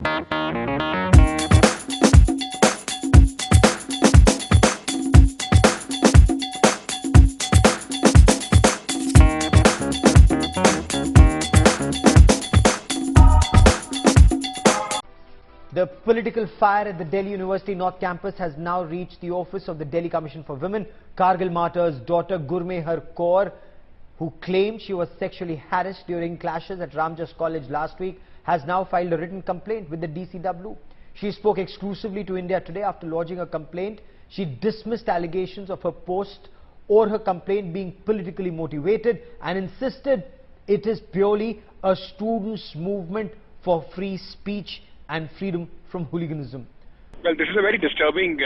The political fire at the Delhi University North Campus has now reached the office of the Delhi Commission for Women. Kargil martyr's daughter Gaurmehar Kaur, who claimed she was sexually harassed during clashes at Ramjas College last week, has now filed a written complaint with the DCW. She spoke exclusively to India Today after lodging a complaint. She dismissed allegations of her post or her complaint being politically motivated and insisted it is purely a students' movement for free speech and freedom from hooliganism. Well, this is a very disturbing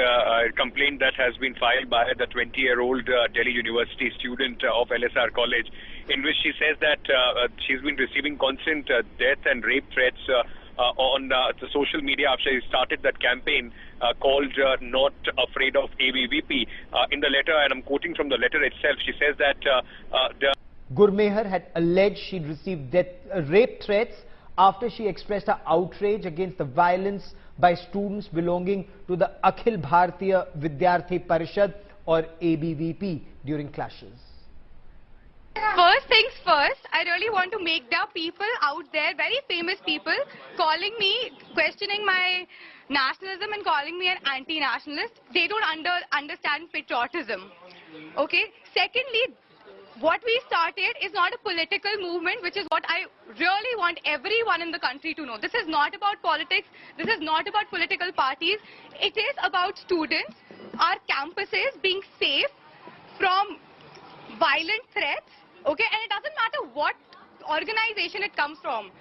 complaint that has been filed by the 20-year-old Delhi University student of LSR College, in which she says that she's been receiving constant death and rape threats on the social media after she started that campaign called Not Afraid of ABVP. In the letter, and I'm quoting from the letter itself, she says that Gaurmehar had alleged she'd received rape threats after she expressed her outrage against the violence by students belonging to the Akhil Bharatiya Vidyarthi Parishad or ABVP during clashes. First things first, I really want to make the people out there, very famous people, calling me, questioning my nationalism and calling me an anti-nationalist. They don't understand patriotism. Okay. Secondly, what we started is not a political movement, which is what I really want everyone in the country to know. This is not about politics. This is not about political parties. It is about students, our campuses being safe from violent threats. Okay, and it doesn't matter what organization it comes from.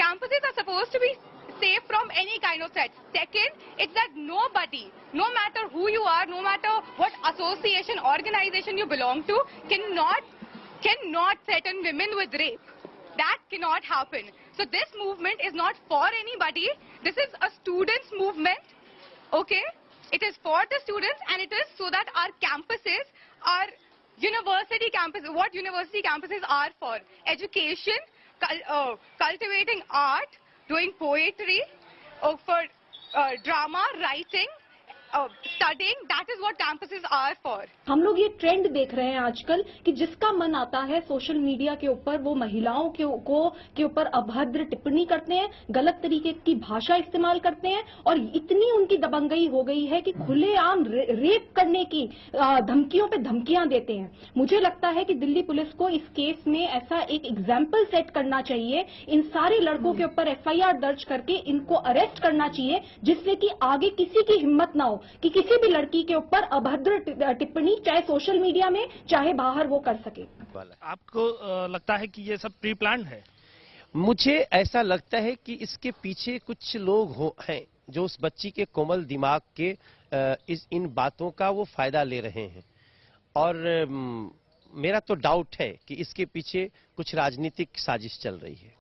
Campuses are supposed to be safe from any kind of threat. Second, it's that nobody, no matter who you are, no matter what association, organization you belong to, cannot threaten women with rape. That cannot happen. So this movement is not for anybody. This is a students' movement. Okay? It is for the students, and it is so that our campuses are university campuses. What university campuses are for? Education, cultivating art, doing poetry, for drama, writing, studying. That is what campuses are for. हम लोग ये trend देख रहे हैं आजकल कि जिसका मन आता है सोशल मीडिया के ऊपर वो महिलाओं के ऊपर अभद्र टिप्पणी करते हैं, गलत तरीके की भाषा इस्तेमाल करते हैं और इतनी उनकी दबंगई हो गई है कि खुलेआम रेप करने की धमकियों पे धमकियां देते हैं। मुझे लगता है कि दिल्ली पुलिस को इस केस में ऐसा एक एग्जाम्पल सेट करना चाहिए, इन सारे लड़कों के ऊपर FIR दर्ज करके इनको अरेस्ट करना चाहिए, जिससे कि आगे किसी की हिम्मत ना हो कि किसी भी लड़की के ऊपर अभद्र टिप्पणी चाहे सोशल मीडिया में चाहे बाहर वो कर सके। आपको लगता है कि ये सब प्री प्लान है? मुझे ऐसा लगता है कि इसके पीछे कुछ लोग हैं जो उस बच्ची के कोमल दिमाग के इन बातों का वो फायदा ले रहे हैं और मेरा तो डाउट है कि इसके पीछे कुछ राजनीतिक साजिश चल रही है।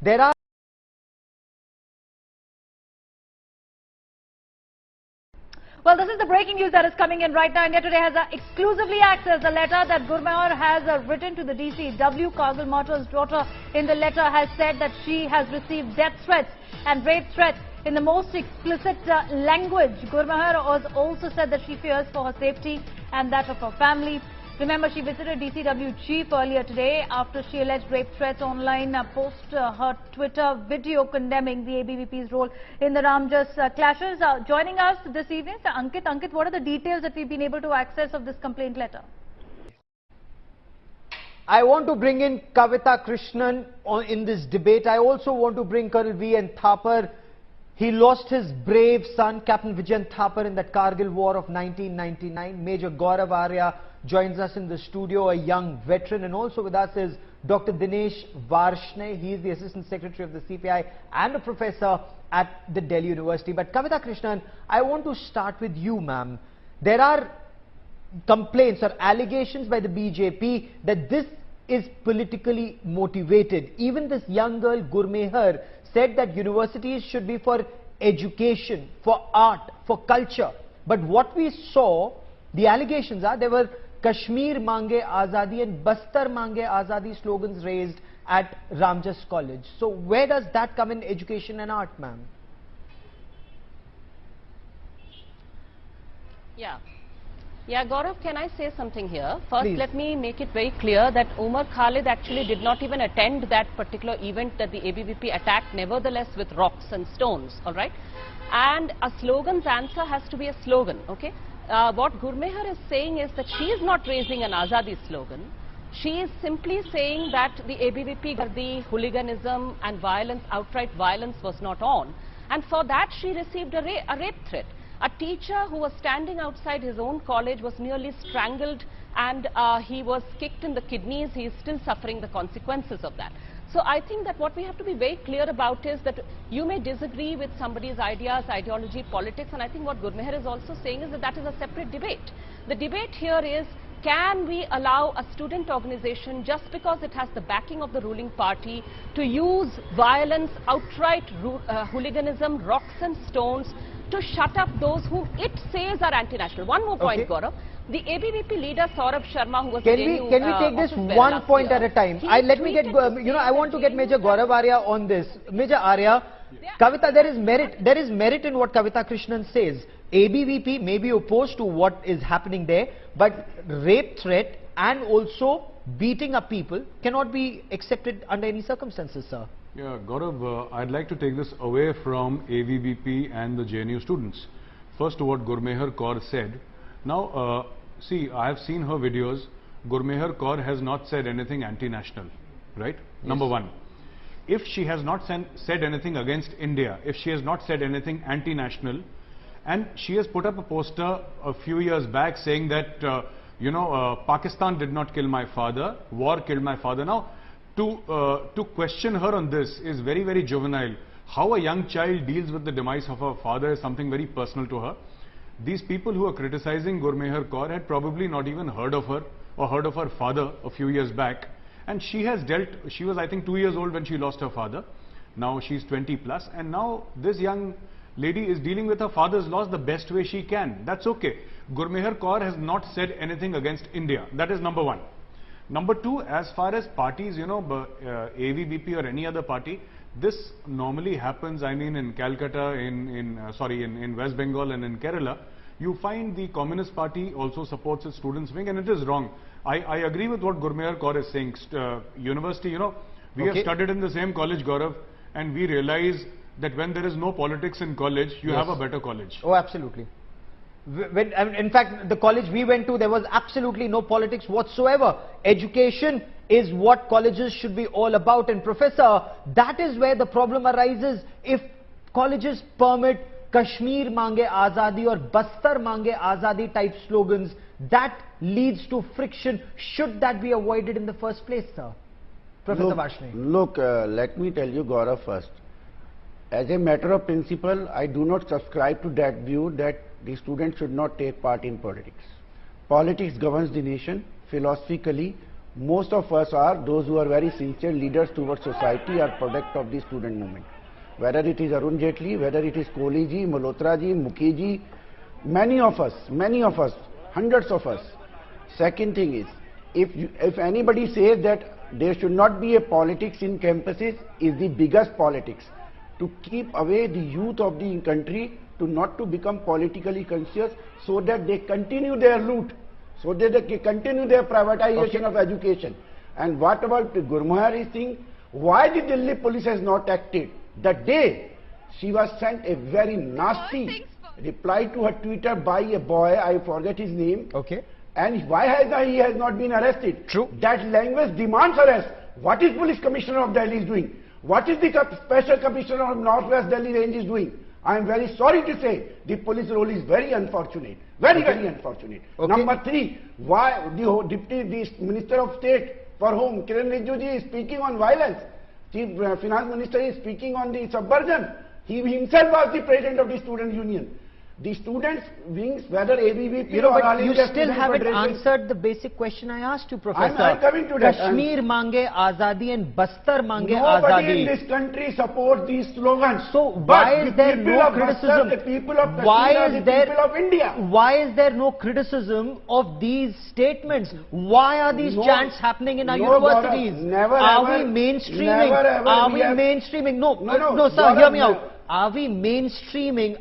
There are Well, this is the breaking news that is coming in right now. India Today has exclusively accessed the letter that Gaurmehar has written to the DCW. Kargil martyr's daughter in the letter has said that she has received death threats and rape threats in the most explicit language. Gaurmehar has also said that she fears for her safety and that of her family. Remember, she visited DCW chief earlier today after she alleged rape threats online, post her Twitter video condemning the ABVP's role in the Ramjas clashes. Joining us this evening, Sir Ankit. Ankit, what are the details that we've been able to access of this complaint letter? I want to bring in Kavita Krishnan in this debate. I also want to bring Colonel V.N. Thapar. He lost his brave son, Captain Vijayan Thapar, in that Kargil war of 1999. Major Gaurav Arya joins us in the studio, a young veteran, and also with us is Dr. Dinesh Varshne. He is the Assistant Secretary of the CPI and a professor at the Delhi University. But Kavita Krishnan, I want to start with you, ma'am. There are complaints or allegations by the BJP that this is politically motivated. Even this young girl, Gaurmehar, said that universities should be for education, for art, for culture. But what we saw, the allegations are, there were Kashmir Mange Azadi and Bastar Mange Azadi slogans raised at Ramjas College. So where does that come in education and art, ma'am? Yeah, Gaurav, can I say something here? First, Please. let me make it very clear that Umar Khalid actually did not even attend that particular event that the ABVP attacked, nevertheless with rocks and stones, all right? And a slogan's answer has to be a slogan, okay? What Gaurmehar is saying is that she is not raising an Azadi slogan. She is simply saying that the ABVP, the hooliganism and violence, outright violence was not on. And for that, she received a rape threat. A teacher who was standing outside his own college was nearly strangled and he was kicked in the kidneys. He is still suffering the consequences of that. So I think that what we have to be very clear about is that you may disagree with somebody's ideas, ideology, politics, and I think what Gaurmehar is also saying is that that is a separate debate. The debate here is, can we allow a student organization, just because it has the backing of the ruling party, to use violence, outright hooliganism, rocks and stones, to shut up those whom it says are anti-national? One more point, Gaurav. The ABVP leader Saurabh Sharma, who was Can we take this one point at a time? I want to get Major Gaurav Arya on this. Major Arya, Kavita, there is merit in what Kavita Krishnan says. ABVP may be opposed to what is happening there, but rape threat and also beating up people cannot be accepted under any circumstances, sir. Yeah, Gaurav, I'd like to take this away from ABVP and the JNU students. First, to what Gaurmehar Kaur said. Now, see, I have seen her videos. Gaurmehar Kaur has not said anything anti-national, right? Yes. Number one. If she has not said anything against India, if she has not said anything anti-national, and she has put up a poster a few years back saying that, Pakistan did not kill my father, war killed my father. Now, to question her on this is very, very juvenile. How a young child deals with the demise of her father is something very personal to her. These people who are criticizing Gaurmehar Kaur had probably not even heard of her or heard of her father a few years back. And she has she was I think 2 years old when she lost her father. Now she's 20 plus, and now this young lady is dealing with her father's loss the best way she can. That's okay. Gaurmehar Kaur has not said anything against India. That is number one. Number two, as far as parties, AVBP or any other party, this normally happens, I mean, in Calcutta, in West Bengal and in Kerala. You find the Communist Party also supports its students' wing, and it is wrong. I agree with what Gaurmehar Kaur is saying. University, we have studied in the same college, Gaurav, and we realize that when there is no politics in college, you have a better college. Oh, absolutely. In fact, the college we went to, there was absolutely no politics whatsoever. Education is what colleges should be all about. And Professor, that is where the problem arises. If colleges permit Kashmir Mange Azadi or Bastar Mange Azadi type slogans, that leads to friction. Should that be avoided in the first place, sir? Professor Varshney. Look, let me tell you, Gaurav, first. As a matter of principle, I do not subscribe to that view that the students should not take part in politics. Politics governs the nation. Philosophically, most of us are, those who are very sincere leaders towards society, are product of the student movement. Whether it is Arun Jaitley, whether it is Kohli ji, Malhotra ji, Mukhi ji, many of us, hundreds of us. Second thing is, if anybody says that there should not be a politics in campuses, is the biggest politics. To keep away the youth of the country, not to become politically conscious, so that they continue their loot, so that they continue their privatization of education. And what about Gaurmehar is saying, why the Delhi police has not acted? That day, she was sent a very nasty reply to her Twitter by a boy, I forget his name. Okay. And why he has not been arrested? True. That language demands arrest. What is Police Commissioner of Delhi is doing? What is the Special Commissioner of Northwest Delhi Range is doing? I am very sorry to say the police role is very unfortunate. Very unfortunate. Okay. Number three, why the Minister of State for Home, Kiran Rijiju is speaking on violence. Chief Finance Minister is speaking on the subversion. He himself was the president of the student union. The students' wings, whether ABVP You know, or but All you India still Student haven't Federation- answered the basic question I asked you, Professor. I'm coming to that. Kashmir mange azadi and Bastar mange Nobody azadi. in this country supports these slogans. So But why is the there people no of Bastar, criticism? the people of Kashmir Why are is the there- people of India. Why is there no criticism of these statements? Why are these No- chants happening in our no, universities? Gaurav, never Are ever- we mainstreaming? never ever Are we we have- mainstreaming? No, No, sir, Gaurav, hear me no. out. Are we mainstreaming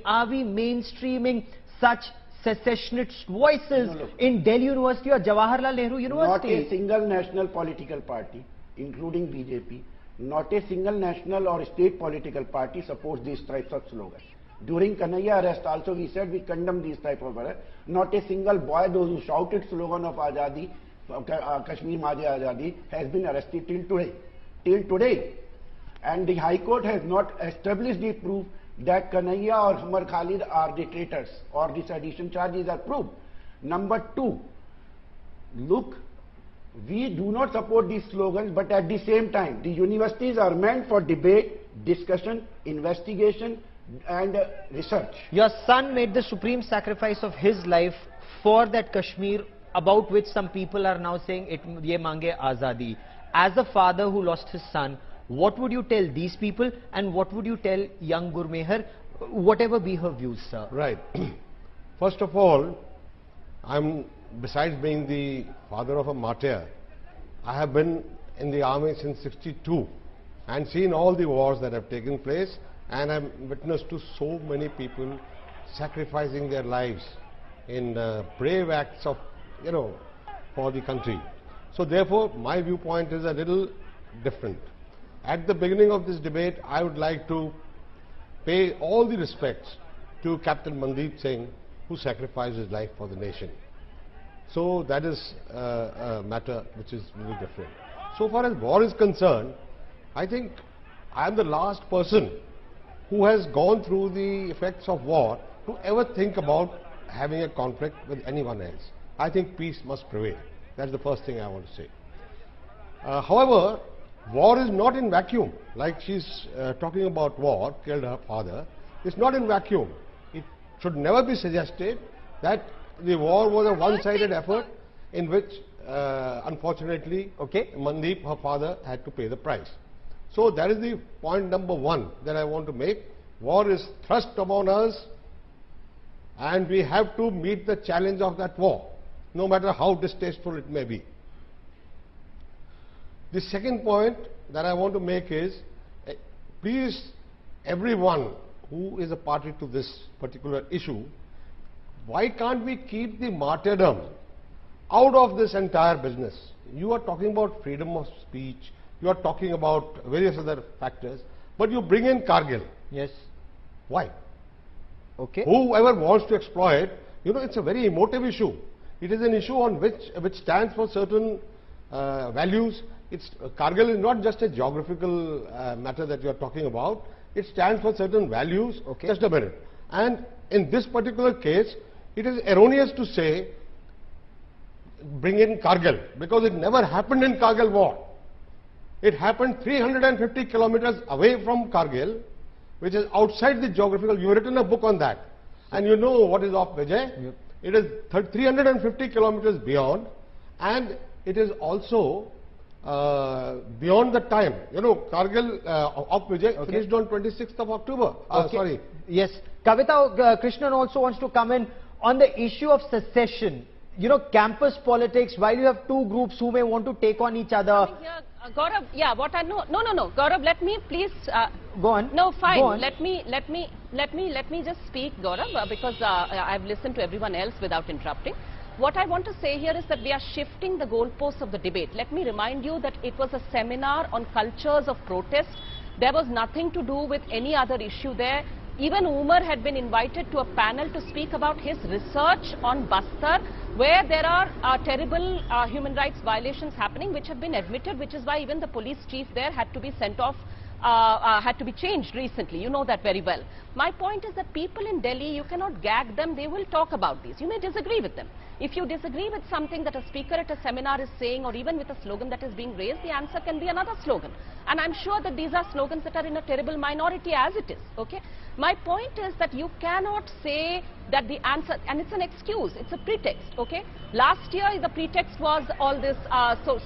such secessionist voices in Delhi University or Jawaharlal Nehru Not University? a single national political party, including BJP, not a single national or state political party supports these types of slogans. During Kanhaiya arrest also we said we condemn these type of arrest. Not a single boy, those who shouted slogan of Azadi, Kashmir Maje Azadi, has been arrested till today. Till today. And the High Court has not established the proof that Kanhaiya or Umar Khalid are the traitors or the sedition charges are proved. Number two, look, we do not support these slogans, but at the same time, the universities are meant for debate, discussion, investigation, and research. Your son made the supreme sacrifice of his life for that Kashmir, about which some people are now saying it ye mange azadi. As a father who lost his son, what would you tell these people, and what would you tell young Gaurmehar, whatever be her views, sir? Right. First of all, besides being the father of a martyr, I have been in the army since '62 and seen all the wars that have taken place, and I'm witness to so many people sacrificing their lives in brave acts of, for the country. So therefore, my viewpoint is a little different. At the beginning of this debate, I would like to pay all the respects to Captain Mandeep Singh, who sacrificed his life for the nation. So that is a matter which is really different. So far as war is concerned, I think I am the last person who has gone through the effects of war to ever think about having a conflict with anyone else. I think peace must prevail. That's the first thing I want to say. However, war is not in vacuum. Like she's talking about war, killed her father. It's not in vacuum. It should never be suggested that the war was a one-sided effort in which, unfortunately, Mandeep, her father, had to pay the price. So that is the point number one that I want to make. War is thrust upon us, and we have to meet the challenge of that war, no matter how distasteful it may be. The second point that I want to make is, please, everyone who is a party to this particular issue, why can't we keep the martyrdom out of this entire business? You are talking about freedom of speech, you are talking about various other factors, but you bring in Kargil. Yes. Why? Okay. Whoever wants to exploit, it's a very emotive issue. It is an issue on which stands for certain values. Kargil is not just a geographical matter that you are talking about. It stands for certain values. Okay. Just a minute. And in this particular case, it is erroneous to say bring in Kargil, because it never happened in Kargil war. It happened 350 kilometers away from Kargil, which is outside the geographical. You have written a book on that, and you know what is off Vijay. Yep. It is 350 kilometers beyond, and it is also beyond the time. Kargil off Vijay finished on 26th of October. Sorry. Yes. Kavita Krishnan also wants to come in on the issue of secession. Campus politics, while you have two groups who may want to take on each other. Gaurav, no, Gaurav, let me please go on. No, fine. Go on. Let me just speak, Gaurav, because I've listened to everyone else without interrupting. What I want to say here is that we are shifting the goalposts of the debate. Let me remind you that it was a seminar on cultures of protest. There was nothing to do with any other issue there. Even Umar had been invited to a panel to speak about his research on Bastar, where there are terrible human rights violations happening, which have been admitted, which is why even the police chief there had to be sent off had to be changed recently. You know that very well. My point is that people in Delhi, you cannot gag them. They will talk about these. You may disagree with them. If you disagree with something that a speaker at a seminar is saying, or even with a slogan that is being raised, the answer can be another slogan. And I'm sure that these are slogans that are in a terrible minority as it is. Okay. My point is that you cannot say that the answer, and it's an excuse, it's a pretext. Okay. Last year, the pretext was all this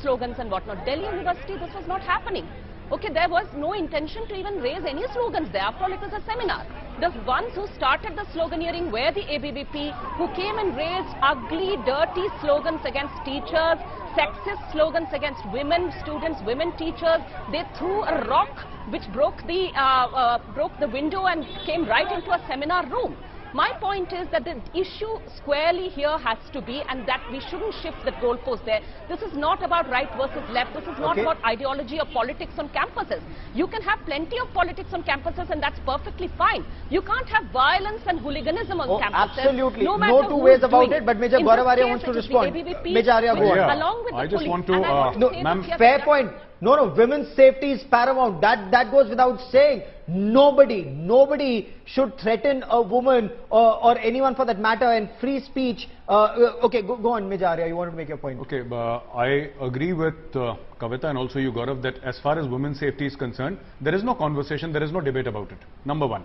slogans and whatnot. Delhi University, this was not happening. Okay, there was no intention to even raise any slogans there. After all, it was a seminar. The ones who started the sloganeering were the ABVP, who came and raised ugly, dirty slogans against teachers, sexist slogans against women students, women teachers. They threw a rock which broke the window and came right into a seminar room. My point is that the issue squarely here has to be, and that we shouldn't shift the goalpost there. This is not about right versus left. This is not about ideology or politics on campuses. You can have plenty of politics on campuses, and that's perfectly fine. You can't have violence and hooliganism on campuses. Absolutely. No two ways about it, but Major Gaurav Arya wants to respond. Major Arya, go on. Along with I the just police. want to, no, ma'am, fair point. No, women's safety is paramount. That goes without saying. Nobody should threaten a woman or anyone for that matter, and free speech. Okay, go on, Major Arya. You want to make your point. Okay, I agree with Kavita and also you, Gaurav, that as far as women's safety is concerned, there is no conversation, there is no debate about it. Number one.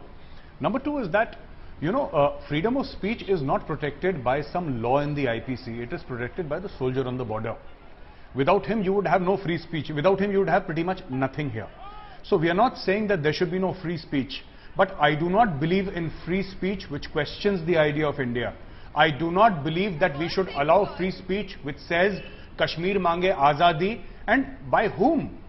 Number two is that, you know, freedom of speech is not protected by some law in the IPC. It is protected by the soldier on the border. Without him, you would have no free speech. Without him, you would have pretty much nothing here. So we are not saying that there should be no free speech. But I do not believe in free speech which questions the idea of India. I do not believe that we should allow free speech which says Kashmir mange azadi, and by whom?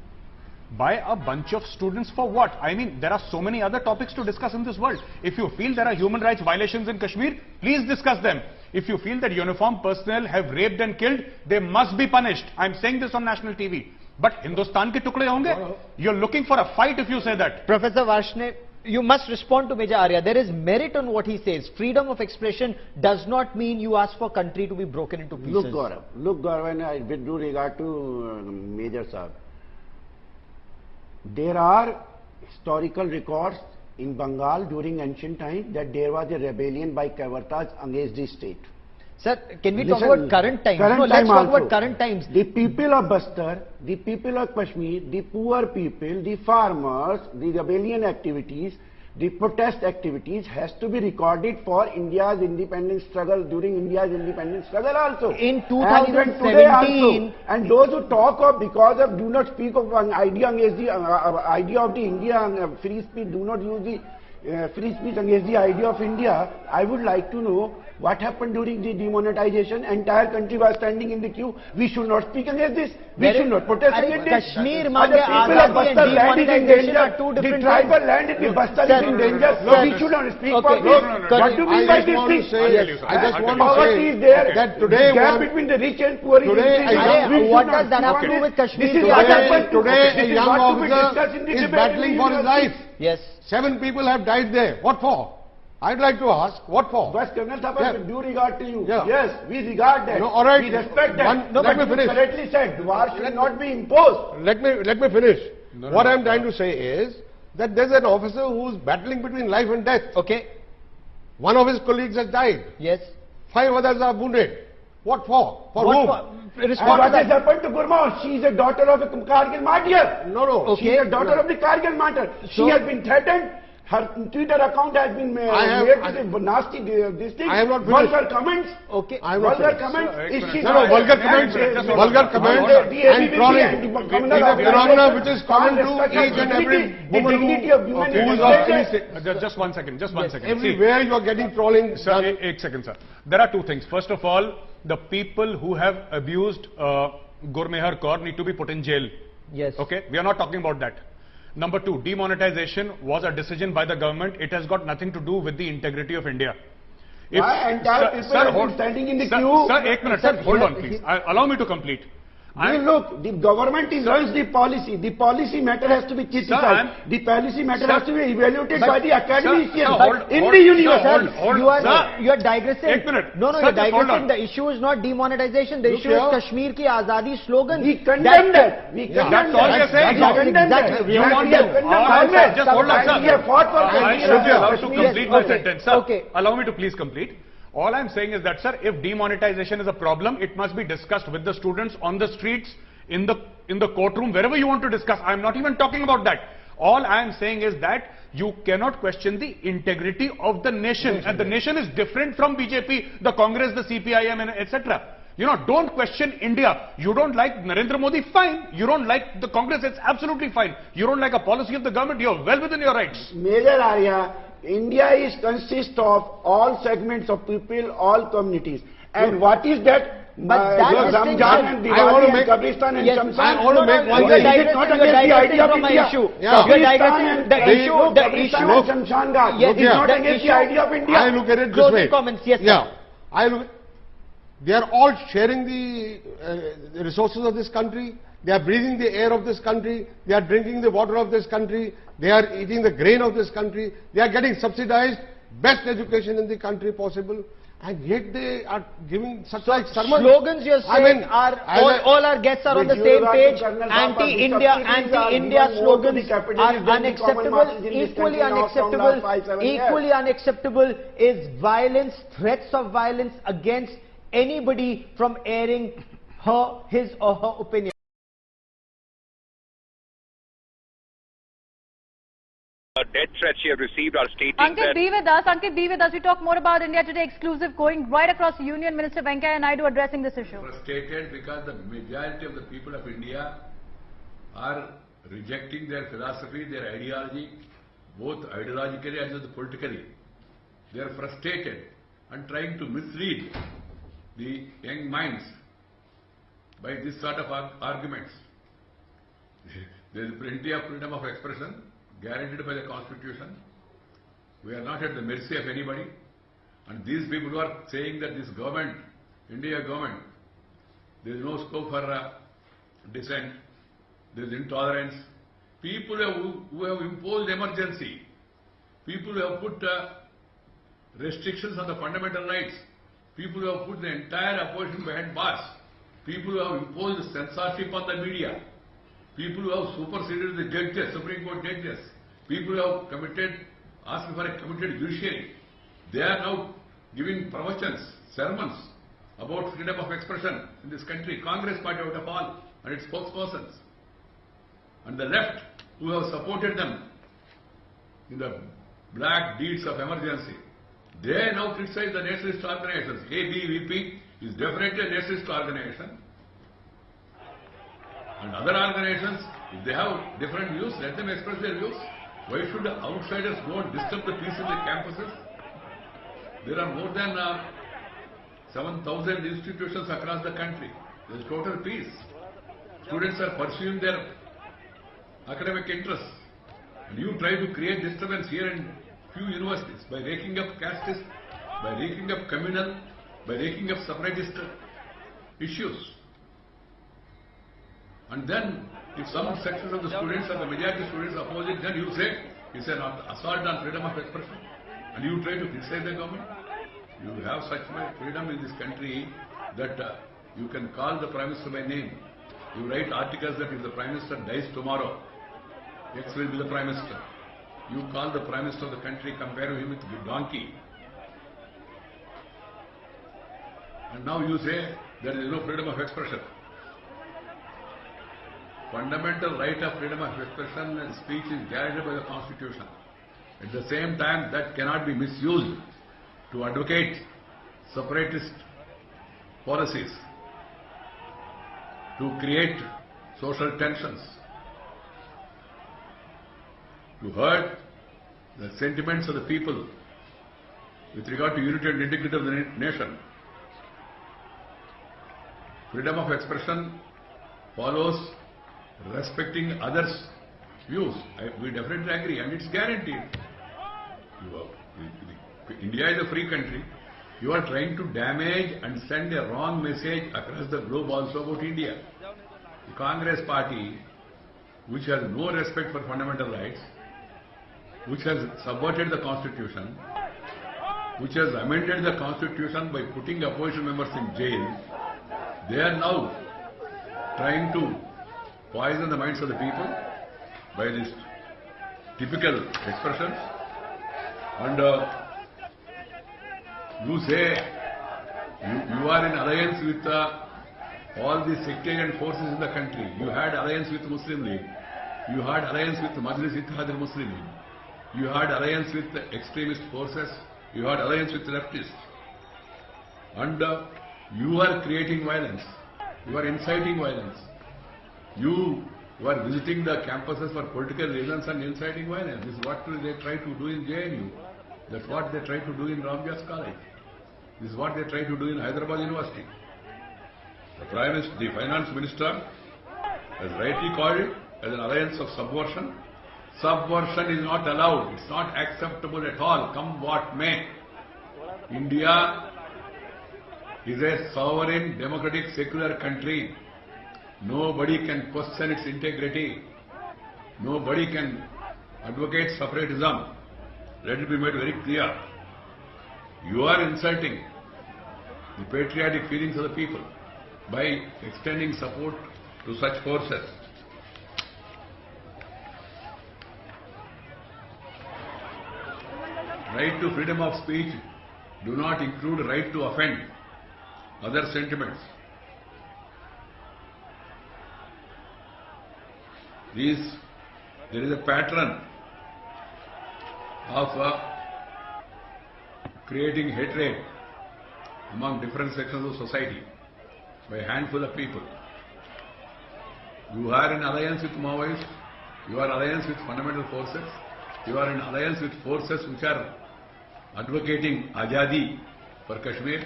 By a bunch of students for what? I mean, there are so many other topics to discuss in this world. If you feel there are human rights violations in Kashmir, please discuss them. If you feel that uniformed personnel have raped and killed, they must be punished. I'm saying this on national TV. But Hindustan ke tukde honge? You're looking for a fight if you say that. Professor Varshney, you must respond to Major Arya. There is merit on what he says. Freedom of expression does not mean you ask for country to be broken into pieces. Look Gaurav, and with due regard to Major Saab, there are historical records in Bengal during ancient times that there was a rebellion by Kavartas against the state. Sir, can we talk about current times? No, let's talk about current times. The people of Bastar, the people of Kashmir, the poor people, the farmers, the rebellion activities, the protest activities has to be recorded for India's independence struggle, during India's independence struggle also. In 2017, and today also. And those who talk of, because of, do not speak of an idea against the idea of the India free speech, do not use the free speech against the idea of India. I would like to know what happened during the demonetization. Entire country was standing in the queue. We should not speak against this. We should not protest against this. Kashmir mange azadi and demonetization are two different things. The tribal land in the Bastar is in danger. So we should not speak for this. What do you mean by this thing? I just want to poverty is there. That today the gap between the rich and poor is increasing. What does that have to do with Kashmir? Today a young officer is battling for his life. Yes. 7 people have died there. What for? I'd like to ask, what for? But Colonel Thapa, with due regard to you, yes, we regard that. No, all right. We respect that. Let me finish. You correctly said, war should not be imposed. Let me finish. What I'm trying to say is that there's an officer who's battling between life and death. Okay. One of his colleagues has died. Yes. 5 others are wounded. What for? For whom? What has happened to Gurmehar? She is a daughter of a Kargil martyr. No. Okay. She is a daughter of the Kargil martyr. She has been threatened. Her Twitter account has been made with nasty this thing. I have not vulgar comments. Okay. Vulgar comments. Vulgar comments. Vulgar comments and trolling. It is a phenomena which is common to each and every woman who is of any state. Just one second. Everywhere you are getting trolling. Sir, 1 second, sir. There are 2 things. First of all, the people who have abused Gaurmehar Kaur need to be put in jail. Yes. Okay. We are not talking about that. Number 2, demonetization was a decision by the government. It has got nothing to do with the integrity of India. Why entire people have been standing in the queue? Sir, 1 minute, sir. Hold on, please. Allow me to complete. Look, the government runs the policy. The policy matter has to be criticized. The policy matter has to be evaluated by the academicians in the university. You are digressing. No, you're digressing. The issue is not demonetization. The issue is Kashmir ki azadi slogan. We condemn that. That's all you're saying. Exactly. You want to just hold on, sir. I should be allowed to complete my sentence, sir. Okay. Allow me to please complete. All I'm saying is that, sir, if demonetization is a problem, it must be discussed with the students on the streets, in the courtroom, wherever you want to discuss. I'm not even talking about that. All I'm saying is that you cannot question the integrity of the nation. And the nation is different from BJP, the Congress, the CPIM, and etc. You know, don't question India. You don't like Narendra Modi, fine. You don't like the Congress, it's absolutely fine. You don't like a policy of the government, you're well within your rights. Major Arya, India consists of all segments of people, all communities. And what is that? Ramjas and Diwali and Kabristan and Shamsan. I want to make one thing. Is it not against the idea of India? Kabristan and Shamsan Ghat. Is it not against the idea of India? I look at it this way. Comments, yes, they are all sharing the resources of this country. They are breathing the air of this country. They are drinking the water of this country. They are eating the grain of this country. They are getting subsidized, best education in the country possible. And yet they are giving such like sermons. Slogans you're saying all our guests are on the same page. Anti-India slogans are unacceptable. Equally unacceptable is violence, threats of violence against anybody from airing his or her opinion. Death threats she has received are stating Ankit, be with us. We talk more about India Today exclusive going right across the Union. Minister Venkaiah Naidu addressing this issue. Frustrated because the majority of the people of India are rejecting their philosophy, their ideology, both ideologically as well as politically. They are frustrated and trying to mislead the young minds by this sort of arguments. There is plenty of freedom of expression guaranteed by the Constitution. We are not at the mercy of anybody. And these people who are saying that this government, India government, there is no scope for dissent, there is intolerance. People who have imposed emergency, people who have put restrictions on the fundamental rights, people who have put the entire opposition behind bars, people who have imposed censorship on the media, people who have superseded the judges, Supreme Court judges, people who have asked for a committed judiciary, they are now giving promotions, sermons about freedom of expression in this country. Congress party out of all and its spokespersons. And the left who have supported them in the black deeds of emergency, they now criticize the nationalist organizations. ABVP is definitely a nationalist organization. And other organizations, if they have different views, let them express their views. Why should outsiders go and disturb the peace in the campuses? There are more than 7,000 institutions across the country. There is total peace. Students are pursuing their academic interests. And you try to create disturbance here in few universities by raking up casteist, by raking up communal, by raking up separatist issues. And then, if some section of the students or the majority students oppose it, then you say it's an assault on freedom of expression. And you try to criticize the government. You have such freedom in this country that you can call the Prime Minister by name. You write articles that if the Prime Minister dies tomorrow, X will be the Prime Minister. You call the Prime Minister of the country, compare him with a donkey. And now you say there is no freedom of expression. Fundamental right of freedom of expression and speech is guaranteed by the Constitution. At the same time, that cannot be misused to advocate separatist policies, to create social tensions, to hurt the sentiments of the people with regard to unity and integrity of the nation. Freedom of expression follows respecting others' views. We definitely agree, and it's guaranteed. India is a free country. You are trying to damage and send a wrong message across the globe also about India. The Congress party, which has no respect for fundamental rights, which has subverted the constitution, which has amended the constitution by putting opposition members in jail, they are now trying to poison the minds of the people by these typical expressions. And you say you are in alliance with all the sectarian forces in the country. You had alliance with Muslim League. You had alliance with Majlis Ittihad al-Muslim League. You had alliance with the extremist forces. You had alliance with leftists. And you are creating violence. You are inciting violence. You were visiting the campuses for political reasons and inciting violence. This is what they try to do in JNU. That's what they try to do in Ramjas College. This is what they try to do in Hyderabad University. The Finance Minister has rightly called it as an alliance of subversion. Subversion is not allowed. It's not acceptable at all, come what may. India is a sovereign, democratic, secular country. Nobody can question its integrity. Nobody can advocate separatism. Let it be made very clear. You are insulting the patriotic feelings of the people by extending support to such forces. Right to freedom of speech do not include right to offend other sentiments. There is a pattern of creating hatred among different sections of society by a handful of people. You are in alliance with Maoists, you are in alliance with fundamental forces, you are in alliance with forces which are advocating Azadi for Kashmir.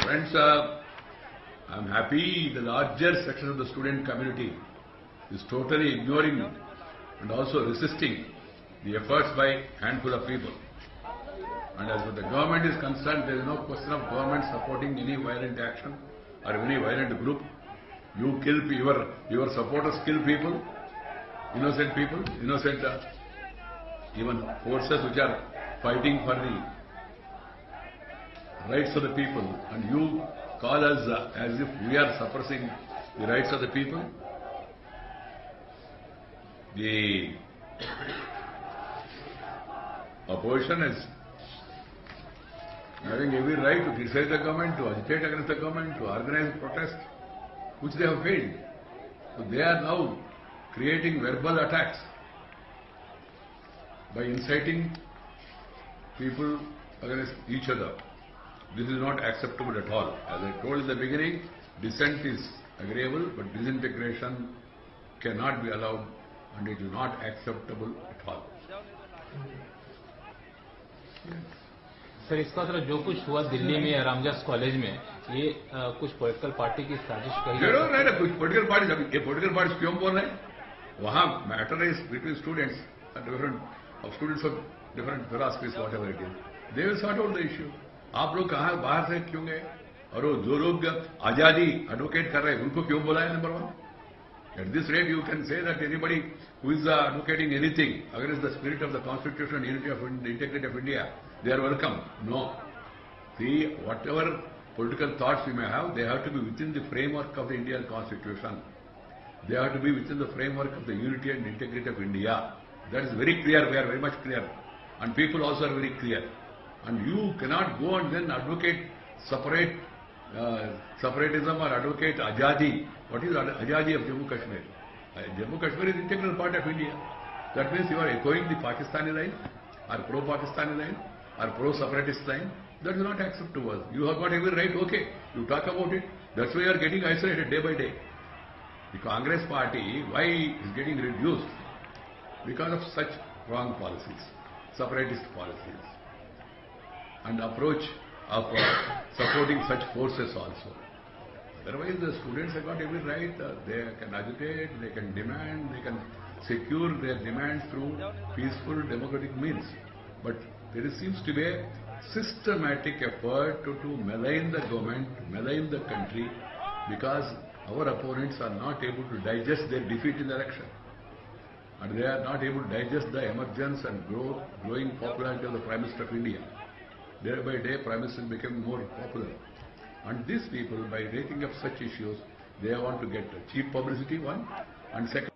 Friends, I am happy the larger section of the student community is totally ignoring and also resisting the efforts by a handful of people. And as far as the government is concerned, there is no question of government supporting any violent action or any violent group. You kill your supporters kill people, innocent people, even forces which are fighting for the rights of the people, and you call us as if we are suppressing the rights of the people. The opposition is having every right to criticize the government, to agitate against the government, to organize protests, which they have failed. So they are now creating verbal attacks by inciting people against each other. This is not acceptable at all. As I told in the beginning, dissent is agreeable, but disintegration cannot be allowed, and it is not acceptable at all. Sir, इसका मतलब जो कुछ हुआ दिल्ली में रामजास college में, ये कुछ political party की साजिश कही जा रही है। कुछ पॉलिटिकल पार्टी, ये पॉलिटिकल पार्टी क्यों बोल रहे हैं? वहाँ matter is between students of different philosophies, whatever it is, they will sort out the issue. आप लोग कहाँ बाहर से क्यों गए? और वो जो लोग आजादी एडवोकेट कर रहे हैं उनको क्यों बुलाया? Number one, at this rate you can say that anybody who is advocating anything against the spirit of the constitution, unity of the integrity of India, they are welcome. No. See, whatever political thoughts we may have, they have to be within the framework of the Indian constitution. They have to be within the framework of the unity and integrity of India. That is very clear. We are very much clear, and people also are very clear. And you cannot go and then advocate separatism or advocate Azadi. What is Azadi of Jammu Kashmir? Jammu Kashmir is an integral part of India. That means you are echoing the Pakistani line, or pro-Pakistani line, or pro-separatist line. That is not acceptable to us. You have got every right, okay, you talk about it. That's why you are getting isolated day by day. The Congress party, why is getting reduced? Because of such wrong policies, separatist policies, and approach of supporting such forces also. Otherwise, the students have got every right. They can agitate, they can demand, they can secure their demands through peaceful democratic means. But there seems to be a systematic effort to malign the government, malign the country, because our opponents are not able to digest their defeat in the election. And they are not able to digest the emergence and growing popularity of the Prime Minister of India. Day by day, Prime Minister became more popular. And these people, by raising up such issues, they want to get cheap publicity, one, and second,